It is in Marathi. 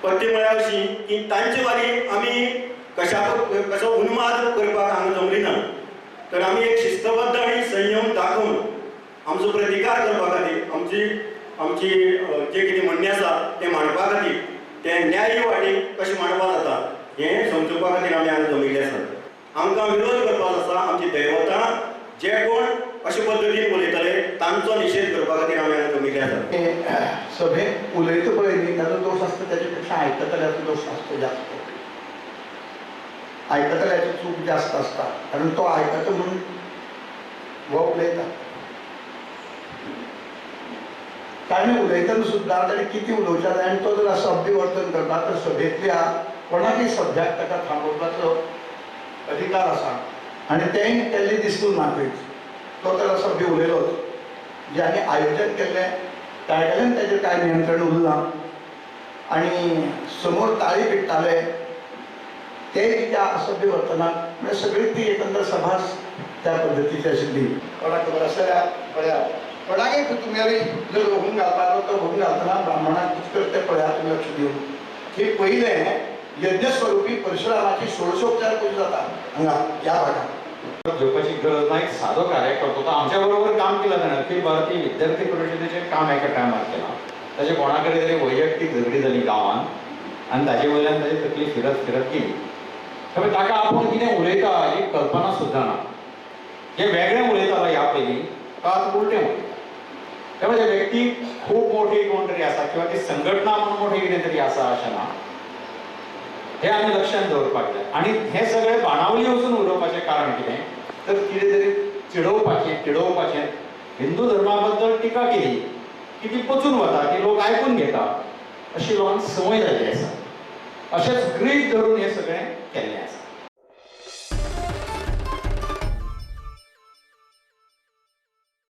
पत्ते म्हळ्यार अशी की तांचे वारी आमी कसो उन्माद करपाक हांगा जमली ना, तर आमी एक शिस्तबद्ध आनी संयम दाखोवन आमचो प्रतिकार करपा खातीर आमची जे कितें म्हणणें आसा तें मांडपा खातीर तें न्यायी वाटेक कशें मांडपा जाता हें समजुपा खातीर आमी हांगा जमिल्ले आसात। आमकां विरोध करपाक आसा आमची दैवतां जे कोण अशे पद्दतीन उलयतले तांचो निशेध करपा खातीर आमी हांगा जमिल्ले आसात। सभेत उलयता पळय न्ही ताजो दोश आसता तेजे पेक्षा आयकतल्याचो दोश आसता जास्त। आयकतल्याची चूक जास्त आसता कारण तो आयकता म्हणून हो उलयता। ताणें उलयतना सुद्दां ताणें कितें उलोवचें जाय आनी तो जर असो अभिवर्तन करता तर सभेंतल्या कोणाकय सभ्याक ताका थांबोवपाचो अधिकार आसा आनी तेंय केल्लें दिसूं ना खंयच। तो तर असो बी उलयलोच ज्याने आयोजन केल्लें तागेल्यान ताजेर कांय नियंत्रण उरना आनी समोर ताळी पिट्टाले ते त्या असभ्य वर्तनाक म्हणजे सगळी ती एकंदर सभाच त्या पद्दतीची आशिल्ली। कोणाक खबर आसल्यार पळयात कोणाकय तुमगेली जर होऊन घालपाक तो होऊन घालतना ब्राह्मणाक कितें करता ते पळयात तुमी लक्ष दिवन की पयलें यज्ञस्वरूपी परशुरामाची षोडशोपचार पूजा जाता हांगा ह्या भागात। झोपायची गरज नाही, साधो कार्य करतो तो आमच्या बरोबर काम केलं त्यानं। अखिल भारतीय विद्यार्थी परिषदेचे काम एका टायमार केला। ताचे कोणाकडे तरी वैयक्तीक झगडी जाली गांवांत आनी ताजे वयल्यान ताची तकली फिरत फिरत गेली। त्यामुळे ताका आपूण कितें उलयता हाची कल्पना सुद्दां ना। जे वेगळें उलयतालो ह्या पयलीं तो आतां उलटें उलयता। त्यामुळे जे व्यक्ती खूब मोठी कोण तरी आसा किंवा ती संघटना म्हणून मोठी कितें तरी आसा अशें ना, हे आमी लक्षांत दवरपाक जाय। आनी हे सगळे बाणावली वचून उलोवपाचें कारण कितें तर कितें तरी चिडोवपाचें हिंदू धर्मा बद्दल टिका केली की ती पचून वता, की लोक आयकून घेता, अशी लोकांक संवय जाल्ली आसा। अशेंच गृहीत धरून हें सगळें केल्लें आसा।